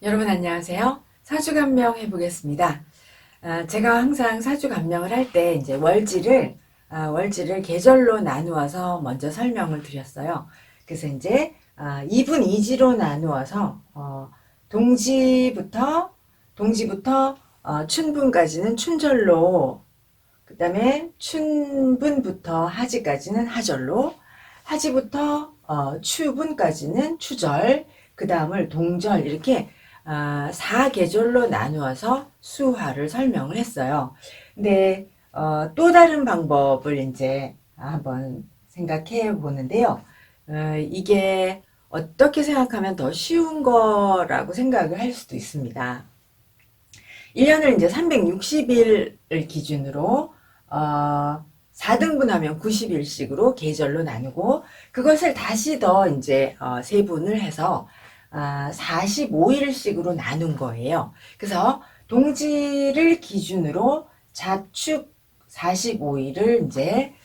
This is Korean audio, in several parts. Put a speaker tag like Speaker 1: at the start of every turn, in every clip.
Speaker 1: 여러분 안녕하세요. 사주감명 해보겠습니다. 제가 항상 사주감명을 할 때 이제 월지를 계절로 나누어서 먼저 설명을 드렸어요. 그래서 이제 2분 2지로 나누어서 동지부터 춘분까지는 춘절로, 그 다음에 춘분부터 하지까지는 하절로, 하지부터 추분까지는 추절, 그 다음을 동절, 이렇게 4계절로 나누어서 수화를 설명을 했어요. 근데 또 다른 방법을 이제 한번 생각해 보는데요. 이게 어떻게 생각하면 더 쉬운 거라고 생각을 할 수도 있습니다. 1년을 이제 360일을 기준으로 4등분하면 90일씩으로 계절로 나누고, 그것을 다시 더 이제 세분을 해서 45일씩으로 나눈 거예요. 그래서 동지를 기준으로 자축 45일을 이제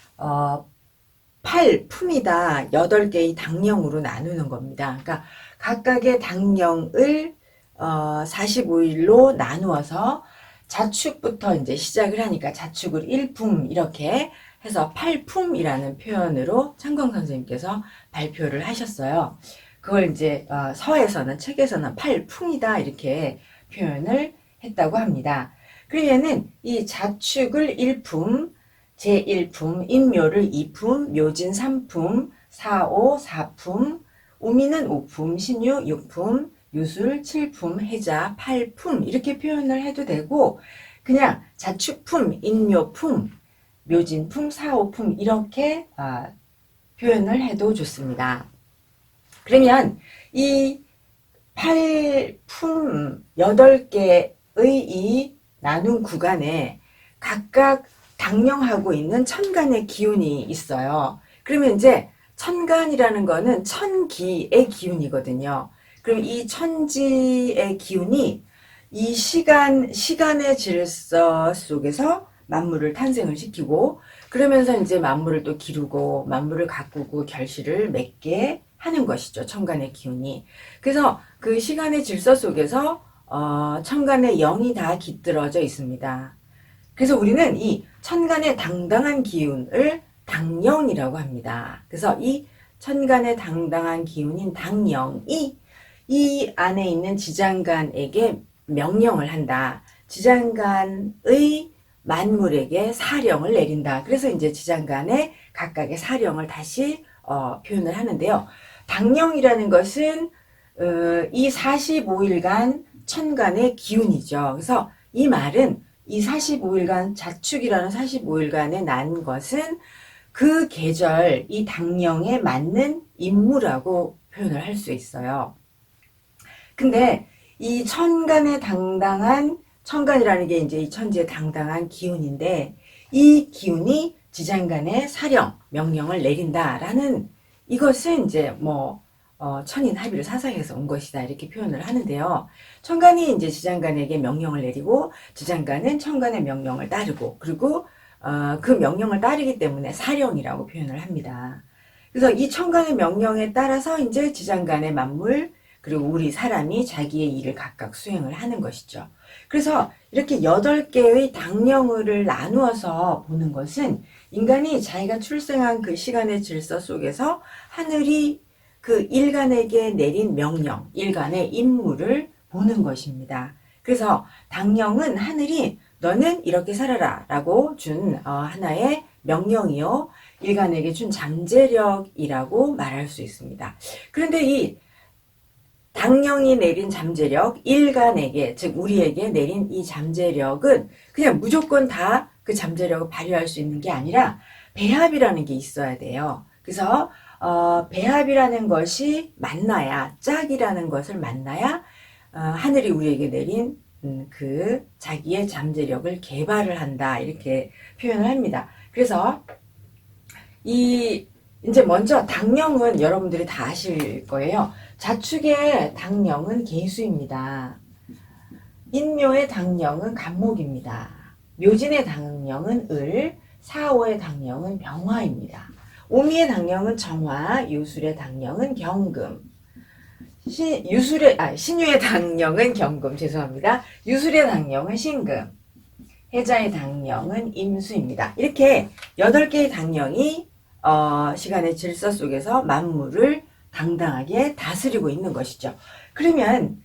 Speaker 1: 8품이다 8개의 당령으로 나누는 겁니다. 그러니까 각각의 당령을 45일로 나누어서 자축부터 이제 시작을 하니까 자축을 1품 이렇게 해서 8품이라는 표현으로 창광 선생님께서 발표를 하셨어요. 그걸 이제 서에서는, 책에서는 8품이다 이렇게 표현을 했다고 합니다. 그러면은 이 자축을 1품, 제1품, 인묘를 2품, 묘진 3품, 사오 4품, 우미는 5품, 신유 6품, 유술 7품, 해자 8품 이렇게 표현을 해도 되고, 그냥 자축품, 인묘품, 묘진품, 사오품 이렇게 표현을 해도 좋습니다. 그러면 이 8품 8개의 이 나눈 구간에 각각 당령하고 있는 천간의 기운이 있어요. 그러면 이제 천간이라는 거는 천기의 기운이거든요. 그럼 이 천지의 기운이 이 시간의 질서 속에서 만물을 탄생을 시키고, 그러면서 이제 만물을 또 기르고, 만물을 가꾸고 결실을 맺게 하는 것이죠. 천간의 기운이. 그래서 그 시간의 질서 속에서 천간의 영이 다 깃들어져 있습니다. 그래서 우리는 이 천간의 당당한 기운을 당령이라고 합니다. 그래서 이 천간의 당당한 기운인 당령이 이 안에 있는 지장간에게 명령을 한다. 지장간의 만물에게 사령을 내린다. 그래서 이제 지장간의 각각의 사령을 다시 표현을 하는데요. 당령이라는 것은 이 45일간 천간의 기운이죠. 그래서 이 말은 이 45일간, 자축이라는 45일간에 난 것은 그 계절, 이 당령에 맞는 인물이라고 표현을 할 수 있어요. 근데 이 천간이라는 게 이제 이 천지의 당당한 기운인데, 이 기운이 지장간에 사령, 명령을 내린다라는, 이것은 이제 천인합의를 사상에서 온 것이다 이렇게 표현을 하는데요. 천간이 이제 지장간에게 명령을 내리고, 지장간은 천간의 명령을 따르고, 그리고 그 명령을 따르기 때문에 사령이라고 표현을 합니다. 그래서 이 천간의 명령에 따라서 이제 지장간의 만물, 그리고 우리 사람이 자기의 일을 각각 수행을 하는 것이죠. 그래서 이렇게 8개의 당령을 나누어서 보는 것은 인간이 자기가 출생한 그 시간의 질서 속에서 하늘이 그 일간에게 내린 명령, 일간의 임무를 보는 것입니다. 그래서 당령은 하늘이 너는 이렇게 살아라 라고 준 하나의 명령이요, 일간에게 준 잠재력이라고 말할 수 있습니다. 그런데 이 당령이 내린 잠재력, 일간에게, 즉 우리에게 내린 이 잠재력은 그냥 무조건 다 그 잠재력을 발휘할 수 있는 게 아니라 배합이라는 게 있어야 돼요. 그래서 배합이라는 것이 만나야, 짝이라는 것을 만나야 하늘이 우리에게 내린 그 자기의 잠재력을 개발을 한다 이렇게 표현을 합니다. 그래서 이제 먼저 당령은 여러분들이 다 아실 거예요. 자축의 당령은 계수입니다. 인묘의 당령은 간목입니다. 묘진의 당령은 을, 사오의 당령은 병화입니다. 오미의 당령은 정화, 유술의 당령은 경금, 신유의 당령은 경금, 죄송합니다. 유술의 당령은 신금, 해자의 당령은 임수입니다. 이렇게 8개의 당령이 시간의 질서 속에서 만물을 당당하게 다스리고 있는 것이죠. 그러면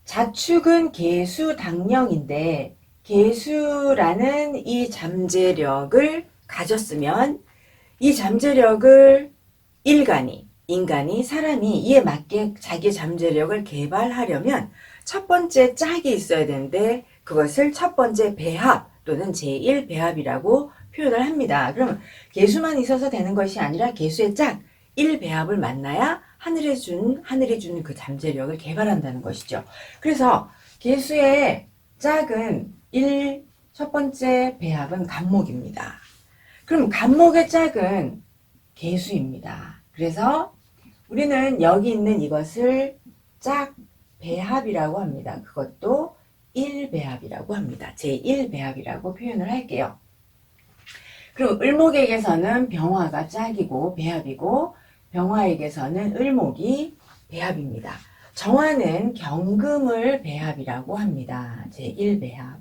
Speaker 1: 자축은 계수 당령인데 계수라는 이 잠재력을 가졌으면 이 잠재력을 인간이, 사람이 이에 맞게 자기 잠재력을 개발하려면 첫 번째 짝이 있어야 되는데 그것을 첫 번째 배합 또는 제1배합이라고 표현을 합니다. 그러면 계수만 있어서 되는 것이 아니라 계수의 짝 1배합을 만나야 하늘이 준 그 잠재력을 개발한다는 것이죠. 그래서 계수의 짝은 첫 번째 배합은 간목입니다. 그럼 간목의 짝은 계수입니다. 그래서 우리는 여기 있는 이것을 짝 배합이라고 합니다. 그것도 1배합이라고 합니다. 제1배합이라고 표현을 할게요. 그럼 을목에게서는 병화가 짝이고 배합이고 병화에게서는 을목이 배합입니다. 정화는 경금을 배합이라고 합니다. 제1배합.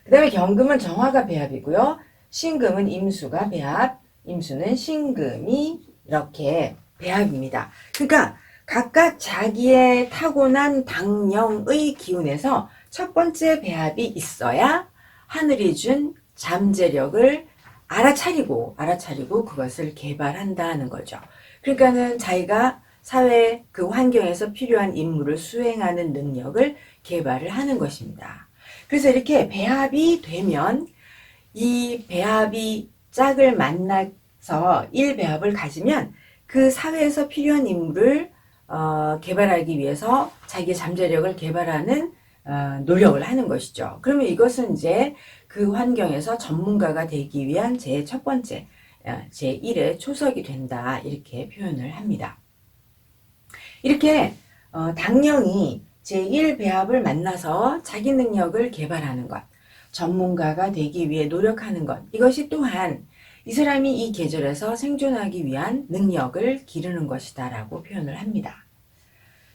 Speaker 1: 그 다음에 경금은 정화가 배합이고요. 신금은 임수가 배합, 임수는 신금이 이렇게 배합입니다. 그러니까 각각 자기의 타고난 당령의 기운에서 첫 번째 배합이 있어야 하늘이 준 잠재력을 알아차리고 그것을 개발한다는 거죠. 그러니까는 자기가 사회 그 환경에서 필요한 임무를 수행하는 능력을 개발을 하는 것입니다. 그래서 이렇게 배합이 되면 이 배합이 짝을 만나서 1배합을 가지면 그 사회에서 필요한 임무를 개발하기 위해서 자기의 잠재력을 개발하는 노력을 하는 것이죠. 그러면 이것은 이제 그 환경에서 전문가가 되기 위한 제 첫 번째, 제1의 초석이 된다. 이렇게 표현을 합니다. 이렇게 당령이 제1배합을 만나서 자기 능력을 개발하는 것, 전문가가 되기 위해 노력하는 것, 이것이 또한 이 사람이 이 계절에서 생존하기 위한 능력을 기르는 것이다 라고 표현을 합니다.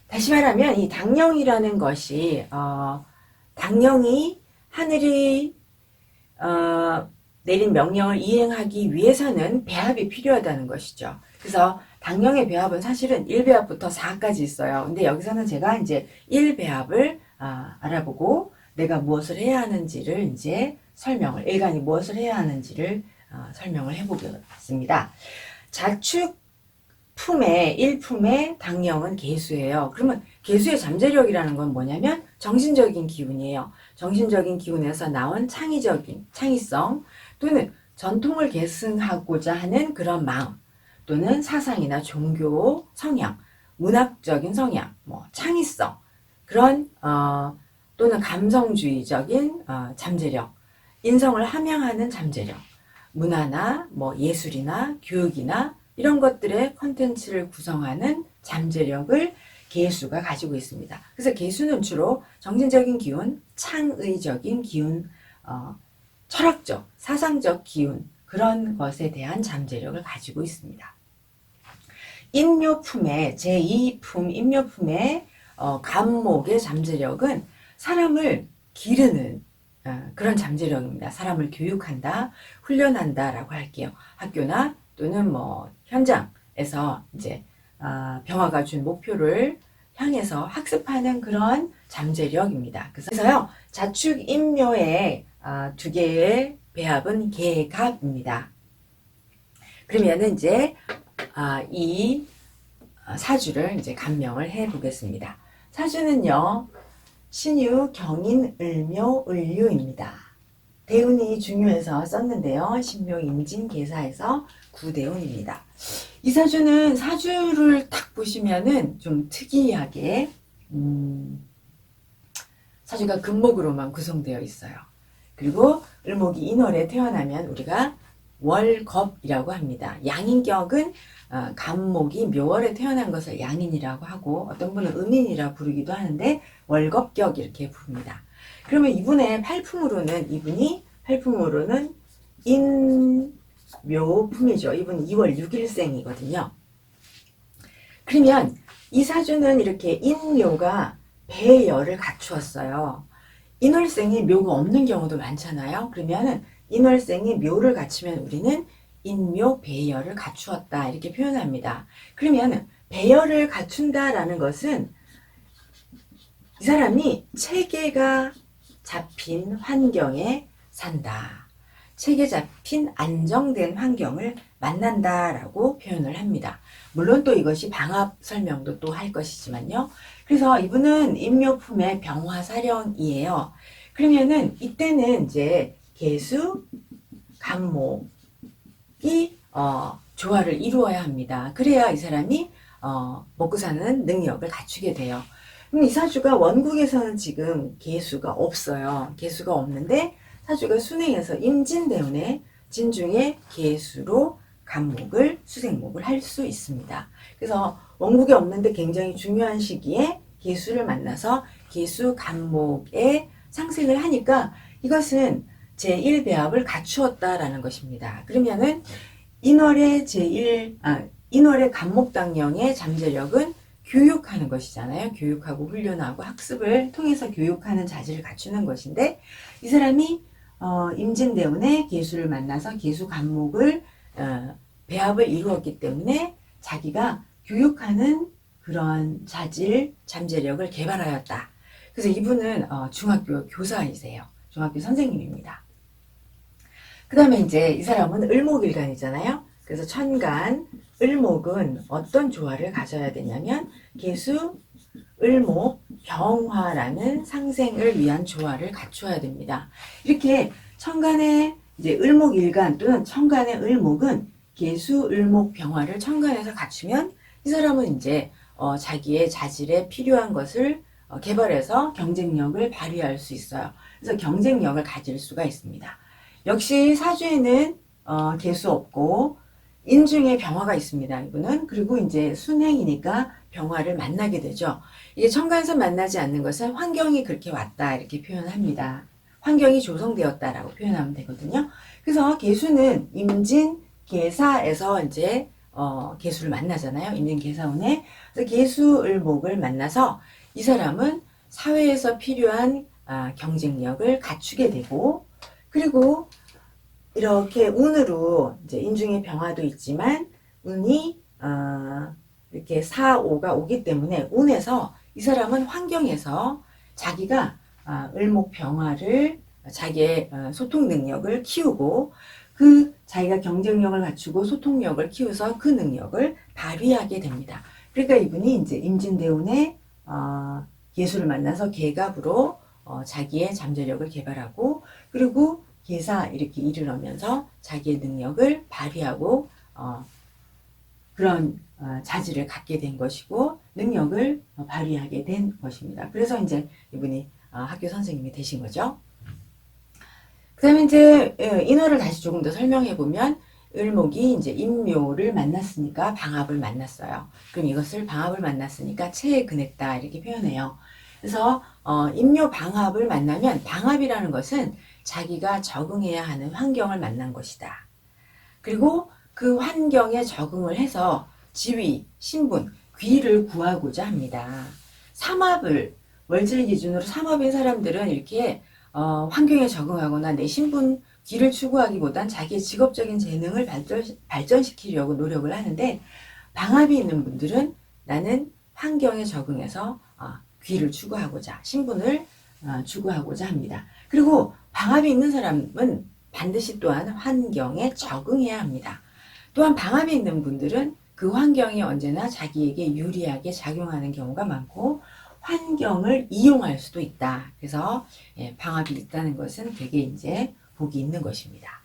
Speaker 1: 다시 말하면 이 당령이라는 것이 당령이 하늘이 내린 명령을 이행하기 위해서는 배합이 필요하다는 것이죠. 그래서 당령의 배합은 사실은 1배합부터 4까지 있어요. 근데 여기서는 제가 이제 1배합을 알아보고 내가 무엇을 해야 하는지를 이제 일간이 무엇을 해야 하는지를 설명을 해보겠습니다. 자축 품의 1품의 당령은 계수예요. 그러면 계수의 잠재력이라는 건 뭐냐면 정신적인 기운이에요. 정신적인 기운에서 나온 창의성 또는 전통을 계승하고자 하는 그런 마음 또는 사상이나 종교 성향, 문학적인 성향, 창의성 그런 또는 감성주의적인 잠재력, 인성을 함양하는 잠재력, 문화나 예술이나 교육이나 이런 것들의 콘텐츠를 구성하는 잠재력을 계수가 가지고 있습니다. 그래서 계수는 주로 정신적인 기운, 창의적인 기운, 철학적, 사상적 기운 그런 것에 대한 잠재력을 가지고 있습니다. 인묘품의 제2품 인묘품의 간목의 잠재력은 사람을 기르는 그런 잠재력입니다. 사람을 교육한다, 훈련한다 라고 할게요. 학교나 또는 현장에서 이제 병화가 준 목표를 향해서 학습하는 그런 잠재력입니다. 그래서요 자축 인묘의 두 개의 배합은 계갑입니다. 그러면은 이제 이 사주를 이제 감명을 해 보겠습니다. 사주는요 신유, 경인, 을묘, 을유입니다. 대운이 중요해서 썼는데요. 신묘, 임진, 계사에서 구대운입니다. 이 사주는 사주를 딱 보시면은 좀 특이하게 사주가 금목으로만 구성되어 있어요. 그리고 을목이 인월에 태어나면 우리가 월겁이라고 합니다. 양인격은 간목이 묘월에 태어난 것을 양인이라고 하고 어떤 분은 음인이라 부르기도 하는데 월겁격 이렇게 부릅니다. 그러면 이분이 팔품으로는 인묘품이죠. 이분 2월 6일생이거든요. 그러면 이 사주는 이렇게 인묘가 배열을 갖추었어요. 인월생이 묘가 없는 경우도 많잖아요. 그러면은 인월생이 묘를 갖추면 우리는 인묘 배열을 갖추었다 이렇게 표현합니다. 그러면 배열을 갖춘다라는 것은 이 사람이 체계가 잡힌 환경에 산다. 체계 잡힌 안정된 환경을 만난다라고 표현을 합니다. 물론 또 이것이 방합 설명도 또 할 것이지만요. 그래서 이분은 인묘품의 병화사령이에요. 그러면은 이때는 이제 개수, 간목이 조화를 이루어야 합니다. 그래야 이 사람이 먹고 사는 능력을 갖추게 돼요. 그럼 이 사주가 원국에서는 지금 개수가 없어요. 개수가 없는데 사주가 순행해서 임진대운에 진중에 개수로 간목을 수생목을 할 수 있습니다. 그래서 원국에 없는데 굉장히 중요한 시기에 개수를 만나서 개수 간목에 상생을 하니까 이것은 제1배합을 갖추었다라는 것입니다. 그러면은 인월의 인월의 간목당령의 잠재력은 교육하는 것이잖아요. 교육하고 훈련하고 학습을 통해서 교육하는 자질을 갖추는 것인데 이 사람이 임진대운에 개수를 만나서 개수 간목을 배합을 이루었기 때문에 자기가 교육하는 그런 자질, 잠재력을 개발하였다. 그래서 이분은 중학교 교사이세요. 중학교 선생님입니다. 그 다음에 이제 이 사람은 을목일간이잖아요. 그래서 천간, 을목은 어떤 조화를 가져야 되냐면 개수, 을목, 병화라는 상생을 위한 조화를 갖추어야 됩니다. 이렇게 천간의 이제 을목일간 또는 천간의 을목은 개수, 을목, 병화를 천간에서 갖추면 이 사람은 이제 자기의 자질에 필요한 것을 개발해서 경쟁력을 발휘할 수 있어요. 그래서 경쟁력을 가질 수가 있습니다. 역시 사주에는 개수 없고 인중에 병화가 있습니다. 이분은. 그리고 이제 순행이니까 병화를 만나게 되죠. 이게 천간에서 만나지 않는 것은 환경이 그렇게 왔다 이렇게 표현합니다. 환경이 조성되었다라고 표현하면 되거든요. 그래서 개수는 임진 계사에서 이제 개수를 만나잖아요. 임진 계사운에. 그래서 개수을목을 만나서 이 사람은 사회에서 필요한 경쟁력을 갖추게 되고 그리고 이렇게 운으로 이제 인중의 병화도 있지만 운이 이렇게 4, 5가 오기 때문에 운에서 이 사람은 환경에서 자기가 을목 병화를 자기의 소통 능력을 키우고 그 자기가 경쟁력을 갖추고 소통력을 키워서 그 능력을 발휘하게 됩니다. 그러니까 이분이 이제 임진대운에 개수를 만나서 개갑으로 자기의 잠재력을 개발하고 그리고 개사 이렇게 이르러면서 자기의 능력을 발휘하고 그런 자질을 갖게 된 것이고 능력을 발휘하게 된 것입니다. 그래서 이제 이분이 학교 선생님이 되신 거죠. 그 다음에 이제 인월을 다시 조금 더 설명해 보면 을목이 이제 인묘를 만났으니까 방합을 만났어요. 그럼 이것을 방합을 만났으니까 체에 근했다 이렇게 표현해요. 그래서 인묘 방합을 만나면 방합이라는 것은 자기가 적응해야 하는 환경을 만난 것이다. 그리고 그 환경에 적응을 해서 지위, 신분, 귀를 구하고자 합니다. 삼합을 월질 기준으로 삼합인 사람들은 이렇게 환경에 적응하거나 내 신분, 귀를 추구하기보단 자기의 직업적인 재능을 발전시키려고 노력을 하는데 방합이 있는 분들은 나는 환경에 적응해서 귀를 추구하고자, 신분을 추구하고자 합니다. 그리고 방합이 있는 사람은 반드시 또한 환경에 적응해야 합니다. 또한 방합이 있는 분들은 그 환경이 언제나 자기에게 유리하게 작용하는 경우가 많고 환경을 이용할 수도 있다. 그래서 방합이 있다는 것은 되게 이제 복이 있는 것입니다.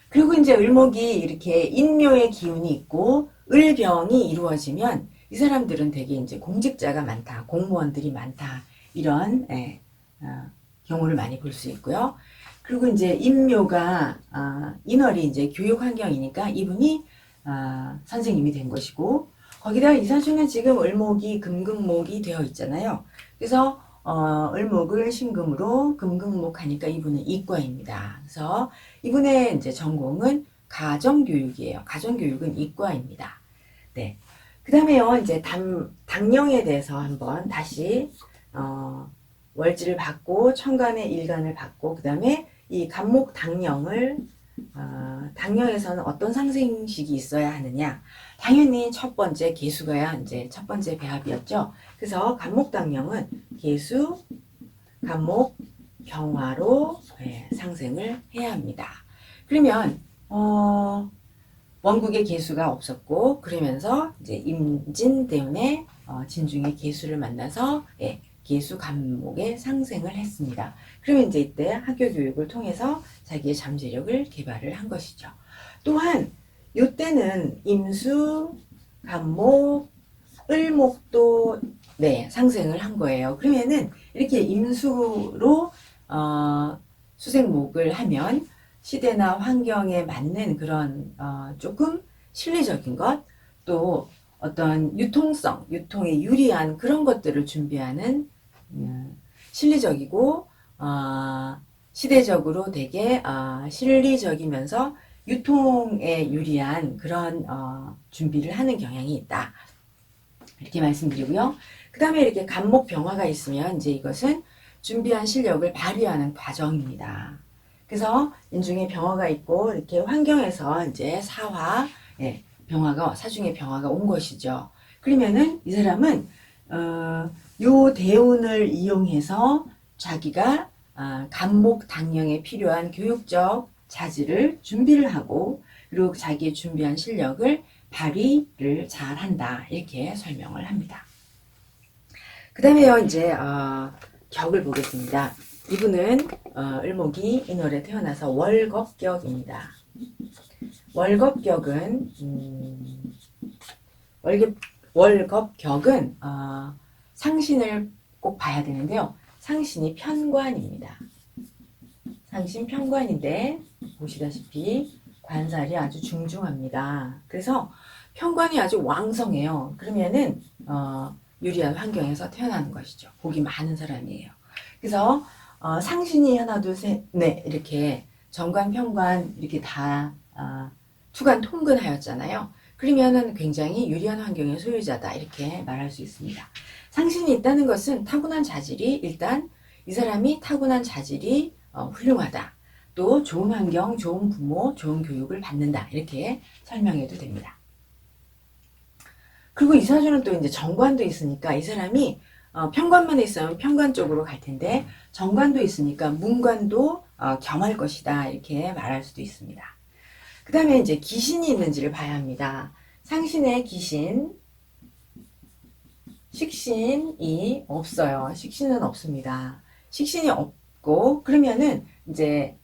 Speaker 1: 그리고 이제 을목이 이렇게 인묘의 기운이 있고 을병이 이루어지면 이 사람들은 되게 이제 공직자가 많다, 공무원들이 많다 이런 경우를 많이 볼 수 있고요. 그리고 이제 인묘가 인월이 이제 교육 환경이니까 이분이 선생님이 된 것이고 거기다가 이 사주는 지금 을목이 금금목이 되어 있잖아요. 그래서 을목을 신금으로 금극목하니까 이분은 이과입니다. 그래서 이분의 이제 전공은 가정교육이에요. 가정교육은 이과입니다. 네. 그 다음에요, 이제 당령에 대해서 한번 다시, 월지를 받고, 천간의 일간을 받고, 그 다음에 이 간목 당령을, 당령에서는 어떤 상생식이 있어야 하느냐. 당연히 첫 번째 개수가야 이제 첫 번째 배합이었죠. 그래서 간목 당령은 개수, 간목, 병화로 상생을 해야 합니다. 그러면, 원국의 개수가 없었고 그러면서 이제 임진 때문에 진중의 개수를 만나서 개수 간목의 상생을 했습니다. 그러면 이제 이때 학교 교육을 통해서 자기의 잠재력을 개발을 한 것이죠. 또한 이때는 임수, 간목, 을목도 상생을 한 거예요. 그러면은 이렇게 임수로 수생목을 하면 시대나 환경에 맞는 그런 조금 실리적인 것, 또 어떤 유통성, 유통에 유리한 그런 것들을 준비하는 실리적이고 시대적으로 되게 실리적이면서 유통에 유리한 그런 준비를 하는 경향이 있다. 이렇게 말씀드리고요. 그 다음에 이렇게 간목 병화가 있으면 이제 이것은 준비한 실력을 발휘하는 과정입니다. 그래서 인중에 병화가 있고 이렇게 환경에서 이제 병화가 사중에 병화가 온 것이죠. 그러면은 이 사람은 요 대운을 이용해서 자기가 간목 당령에 필요한 교육적 자질을 준비를 하고 그리고 자기의 준비한 실력을 발휘를 잘 한다. 이렇게 설명을 합니다. 그 다음에요, 이제, 격을 보겠습니다. 이분은, 을목이 인월에 태어나서 월겁격입니다. 월겁격은, 월겁격은, 상신을 꼭 봐야 되는데요. 상신이 편관입니다. 상신 편관인데, 보시다시피, 관살이 아주 중중합니다. 그래서 편관이 아주 왕성해요. 그러면은 유리한 환경에서 태어나는 것이죠. 복이 많은 사람이에요. 그래서 상신이 하나 둘셋넷 이렇게 정관 편관 이렇게 다 투관 통근하였잖아요. 그러면은 굉장히 유리한 환경의 소유자다 이렇게 말할 수 있습니다. 상신이 있다는 것은 타고난 자질이 일단 이 사람이 타고난 자질이 훌륭하다. 또 좋은 환경, 좋은 부모, 좋은 교육을 받는다. 이렇게 설명해도 됩니다. 그리고 이 사주는 또 이제 정관도 있으니까 이 사람이 편관만 있으면 편관 쪽으로 갈 텐데 정관도 있으니까 문관도 겸할 것이다. 이렇게 말할 수도 있습니다. 그 다음에 이제 기신이 있는지를 봐야 합니다. 상신의 기신, 식신이 없어요. 식신은 없습니다. 식신이 없고 그러면은 이제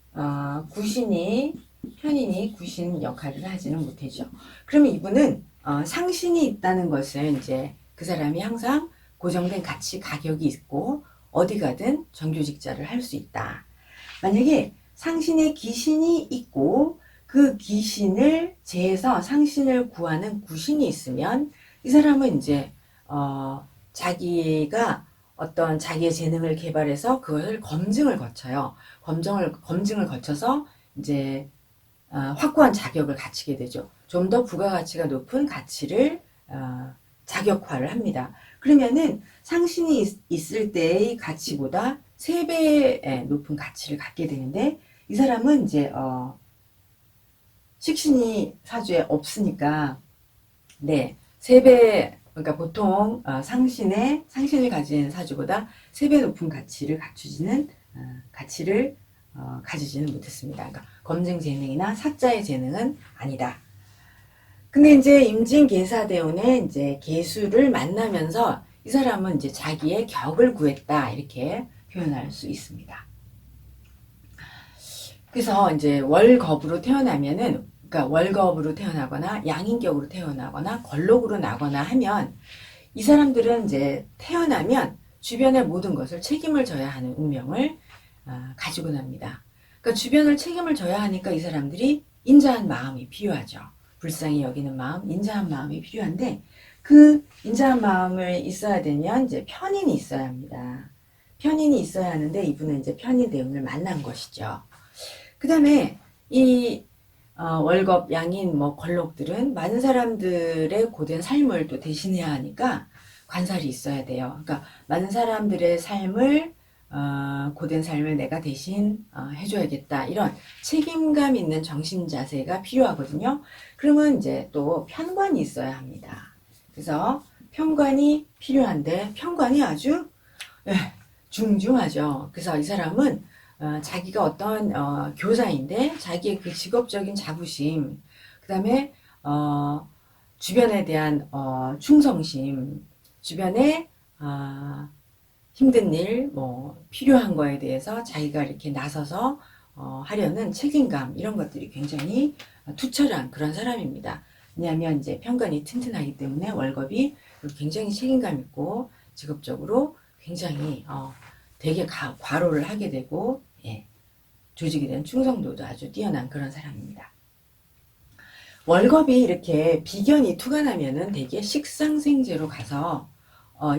Speaker 1: 구신이 편인이 구신 역할을 하지는 못하죠. 그러면 이분은 상신이 있다는 것은 이제 그 사람이 항상 고정된 가치 가격이 있고 어디 가든 정규직자를 할 수 있다. 만약에 상신에 기신이 있고 그 기신을 제해서 상신을 구하는 구신이 있으면 이 사람은 이제 자기가 어떤 자기의 재능을 개발해서 그것을 검증을 거쳐요. 검증을 거쳐서 이제 확고한 자격을 갖추게 되죠. 좀 더 부가가치가 높은 가치를 자격화를 합니다. 그러면은 상신이 있을 때의 가치보다 3배의 높은 가치를 갖게 되는데 이 사람은 이제 식신이 사주에 없으니까 3배 그러니까 보통 상신을 가진 사주보다 3배 높은 가치를 가지지는 못했습니다. 그러니까 검증 재능이나 사자의 재능은 아니다. 근데 이제 임진계사대운의 이제 계수를 만나면서 이 사람은 이제 자기의 격을 구했다 이렇게 표현할 수 있습니다. 그래서 이제 월겁으로 태어나면은 그러니까 월겁으로 태어나거나 양인격으로 태어나거나 걸록으로 나거나 하면 이 사람들은 이제 태어나면 주변의 모든 것을 책임을 져야 하는 운명을 가지고 납니다. 그러니까 주변을 책임을 져야 하니까 이 사람들이 인자한 마음이 필요하죠. 불쌍히 여기는 마음, 인자한 마음이 필요한데 그 인자한 마음을 있어야 되면 이제 편인이 있어야 합니다. 편인이 있어야 하는데 이분은 이제 편인 대운을 만난 것이죠. 그 다음에 이 월급, 양인, 뭐 권록들은 많은 사람들의 고된 삶을 또 대신해야 하니까 관살이 있어야 돼요. 그러니까 많은 사람들의 삶을 고된 삶을 내가 대신 해줘야겠다, 이런 책임감 있는 정신 자세가 필요하거든요. 그러면 이제 또 편관이 있어야 합니다. 그래서 편관이 필요한데 편관이 아주 예, 중중하죠. 그래서 이 사람은 자기가 어떤 교사인데 자기의 그 직업적인 자부심, 그 다음에 주변에 대한 충성심, 주변에 힘든 일, 뭐 필요한 거에 대해서 자기가 이렇게 나서서 하려는 책임감, 이런 것들이 굉장히 투철한 그런 사람입니다. 왜냐하면 이제 편관이 튼튼하기 때문에 월급이 굉장히 책임감 있고 직업적으로 굉장히 되게 과로를 하게 되고, 예, 조직에 대한 충성도도 아주 뛰어난 그런 사람입니다. 월급이 이렇게 비견이 투간하면은 되게 식상생재로 가서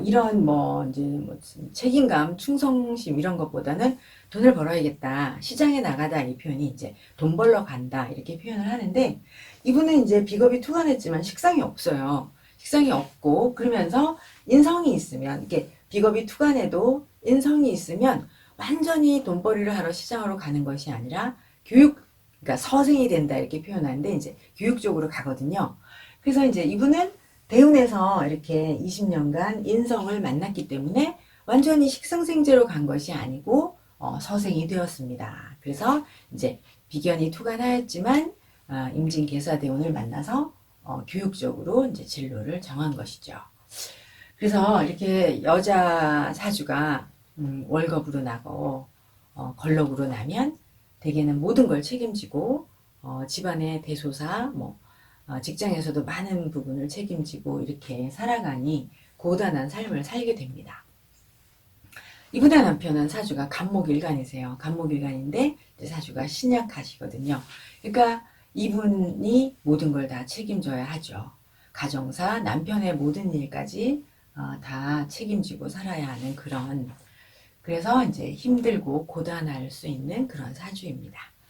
Speaker 1: 이런 뭐 이제 뭐 책임감, 충성심 이런 것보다는 돈을 벌어야겠다, 시장에 나가다, 이 표현이 이제 돈 벌러 간다 이렇게 표현을 하는데, 이분은 이제 비겁이 투간했지만 식상이 없어요. 식상이 없고 그러면서 인성이 있으면, 이렇게 비겁이 투간해도 인성이 있으면 완전히 돈벌이를 하러 시장으로 가는 것이 아니라 그러니까 서생이 된다 이렇게 표현하는데 이제 교육 쪽으로 가거든요. 그래서 이제 이분은 대운에서 이렇게 20년간 인성을 만났기 때문에 완전히 식상생재로 간 것이 아니고 서생이 되었습니다. 그래서 이제 비견이 투간하였지만 임진개사대운을 만나서 교육적으로 이제 진로를 정한 것이죠. 그래서 이렇게 여자 사주가 월급으로 나고 걸럭으로 나면 대개는 모든 걸 책임지고 집안의 대소사, 뭐 직장에서도 많은 부분을 책임지고 이렇게 살아가니 고단한 삶을 살게 됩니다. 이분의 남편은 사주가 간목일간이세요. 간목일간인데 사주가 신약하시거든요. 그러니까 이분이 모든 걸 다 책임져야 하죠. 가정사, 남편의 모든 일까지 다 책임지고 살아야 하는 그런, 그래서 이제 힘들고 고단할 수 있는 그런 사주입니다.